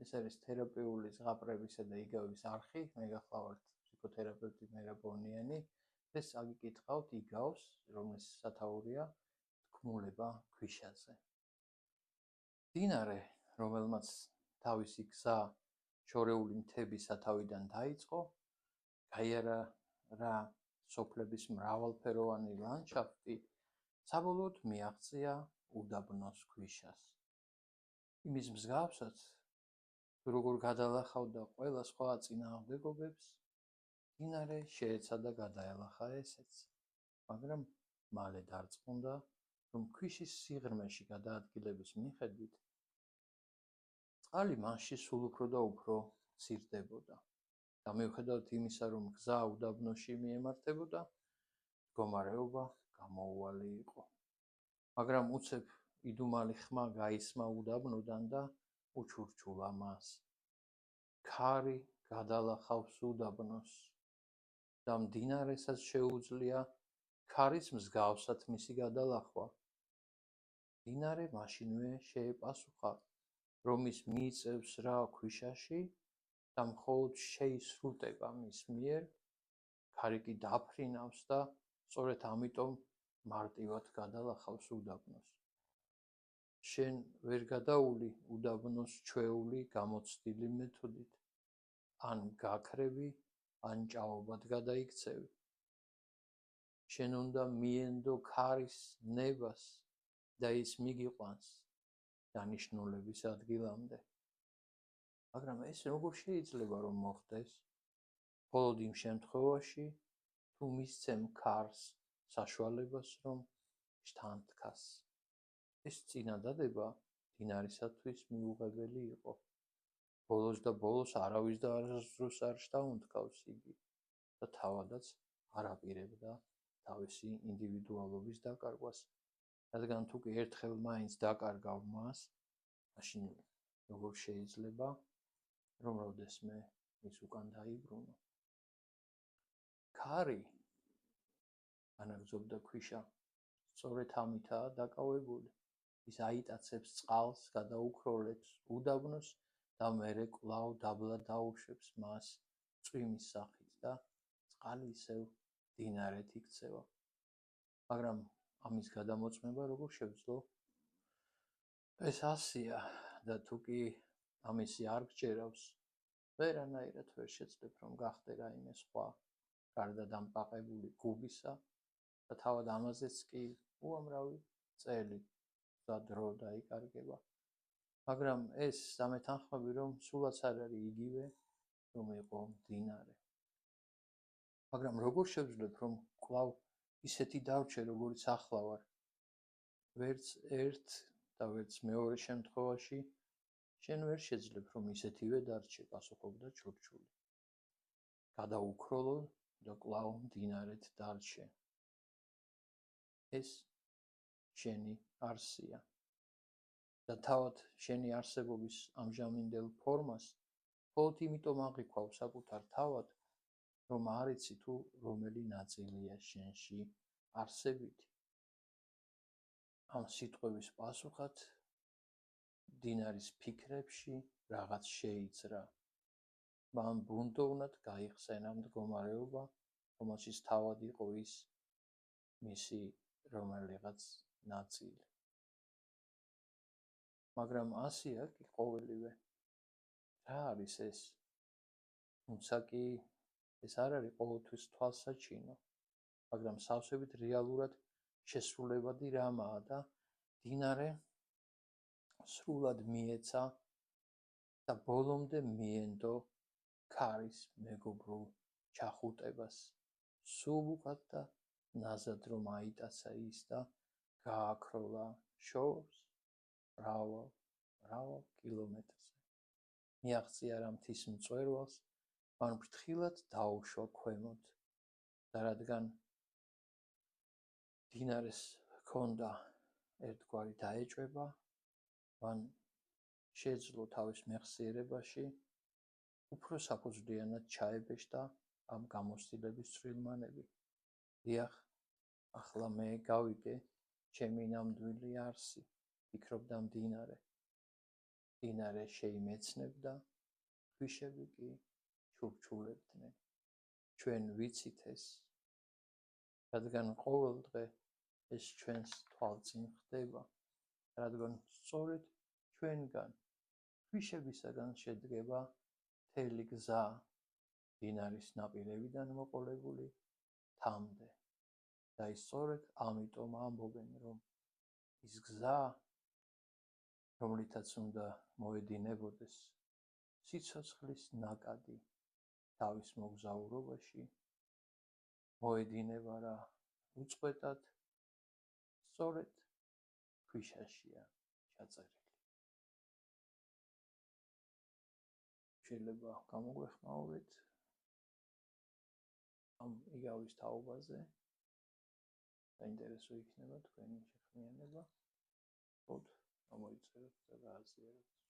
ეს არის თერაპიული ზღაპრებისა და იგავების არხი. მე გახლავართ ფსიქოთერაპევტი მერაბ ბონიანი. ეს აგიკითხავთ იგავს, რომლის სათაურია თქმულება ქვიშაზე. მდინარე, რომელმაც თავისი გზა შორეული მთების სათავიდან დაიწყო, გაიარა რა სოფლების მრავალფეროვანი ლანდშაფტი, საბოლოოდ მიაღწია უდაბნოს ქვიშას. იმის მსგავსად, როგორ გადალახავდა ყველა სხვა წინააღმდეგობებს, მდინარე შეეცადა გადაელახა ესეც, მაგრამ მალე დარწმუნდა, რომ ქვიშის სიღრმეში გადაადგილების მიხედვით წყალი მასში სულ უფრო და უფრო მცირდებოდა და მიუხედავად იმისა, რომ გზა უდაბნოში მიემართებოდა, მდგომარეობა გამოუვალი იყო. მაგრამ უცებ იდუმალი ხმა გაისმა უდაბნოდან და უჩურჩულა მას. ქარი გადალახავს უდაბნოს და მდინარესაც შეუძლია ქარის მსგავსად მისი გადალახვა. მდინარე მაშინვე შეეპასუხა, რომ ის მიიწევს რა ქვიშაში და მხოლოდ შეისრულდება მის მიერ, ქარი კი დაფრინავს და სწორედ ამიტომ მარტივად გადალახავს უდაბნოს. შენ ვერ გადაული უდაბნოს ჩვეული გამოცდილი მეთოდით, ან გაქრები, ან ჭაობად გადაიქცევი. შენ უნდა მიენდო ქარის ნებას და ის მიგიყვანს დანიშნულების ადგილამდე. მაგრამ ეს როგორ შეიძლება რომ მოხდეს? მხოლოდ იმ შემთხვევაში, თუ მისცემ ქარს საშუალებას, რომ შთანთქას. ეს წინადადება მდინარისათვის მიუღებელი იყო. ბოლოს და ბოლოს არავის და არასდროს არ შთაუნთქავს იგი და თავადაც არ აპირებდა თავისი ინდივიდუალობის დაკარგვას, რადგან თუ კი ერთხელ მაინც დაკარგავ მას, მაშინ როგორ შეიძლება, რომ როდესმე ის უკან დაიბრუნო. ქარი, ანაგრძობდა ქვიშა, სწორედ ამითაა დაკავებული. ის აიტაცებს წყალს, გადაუქროლებს უდაბნოს და მერე კვლავ დაბლა დაუშვებს მას წვიმის სახით და წყალი ისევ მდინარეთ იქცევა. მაგრამ ამის გადამოწმება როგორ შევძლო? ეს ასია და თუ კი ამისი არ გჯერავს, ვერანაირად ვერ შეძლებ რომ გახდე რაიმე სხვა, გარდა დამპაყებული გუბისა და თავად ამაზეც კი უამრავი წელი და დრო დაიკარგება. მაგრამ ეს სამეთანხმები, რომ სულაც არ არის იგივე, რომ იყო მდინარე. მაგრამ როგორ შევძლებ, რომ კვლავ ისეთი დავრჩე, როგორიც ახლა ვარ? ვერც ერთ და ვერც მეორე შემთხვევაში შენ ვერ შეძლებ, რომ ისეთივე დარჩე, პასუხობდა ჩურჩული. გადაუქროლო და კვლავ მდინარეთ დარჩე. ეს შენი არსია. და თავად შენი არსებობის ამჟამინდელ ფორმას მხოლოდ იმიტომ აღიქვავ საკუთარ თავად, რომ არ იცი თუ რომელი ნაწილია შენში არსებითი. ამ სიტყვების პასუხად მდინარის ფიქრებში რაღაც შეიცრა. მან ბუნდოვნად გაიხსენა მდგომარეობა, რომელშიც თავად იყო ის მისი რომელიღაც ნაწილი. მაგრამ ასია კი ყოველივე. რა არის ეს? თუმცა კი ეს არ არის ყოველთვის თვალსაჩინო, მაგრამ სავსებით რეალურად შესრულებადი რამაა და მდინარე სრულად მიეცა და ბოლომდე მიენდო ქარის მეგობრულ ჩახუტებას. სულ უკეთ და ნაზად რომ აიტაცა ის და გააქროლა შორს მრავალ კილომეტრზე. მიაღწია რა მთის მწვერვალს, მან ფრთხილად დაუშვა ქვემოთ და რადგან მდინარეს ჰქონდა ერთგვარი დაეჭვება, მან შეძლო თავის მეხსიერებაში უფრო საფუძვლიანად ჩაებეშთა ამ გამოცდილების ცვლილმანები. დიახ, ახლა მე გავიგე ჩემი ნამდვილი არსი, ფიქრობდა მდინარე. მდინარე შეიმეცნებდა, ქვიშები კი ჩურჩულებდნენ. ჩვენ ვიცით ეს, რადგან ყოველ დღე ეს ჩვენს თვალწინ ხდება, რადგან სწორედ ჩვენგან, ქვიშებისაგან შედგება მთელი გზა მდინარის ნაპირებიდან მოყოლებული თამდე. და ის სწორედ ამიტომ ამბობენ, რომ ის გზა, რომლითაც უნდა მოედინებოდეს სიცოცხლის ნაკადი თავის მოგზაურობაში, მოედინება რა უწყვეტად, სწორედ ქვიშაშია ჩაწერილი. შეიძლება გამოგვეხმაურეთ ამ იგავის თაობაზე, საინტერესო იქნება თქვენი შეხმიანება. მოიწეროთ და გააზიაროთ.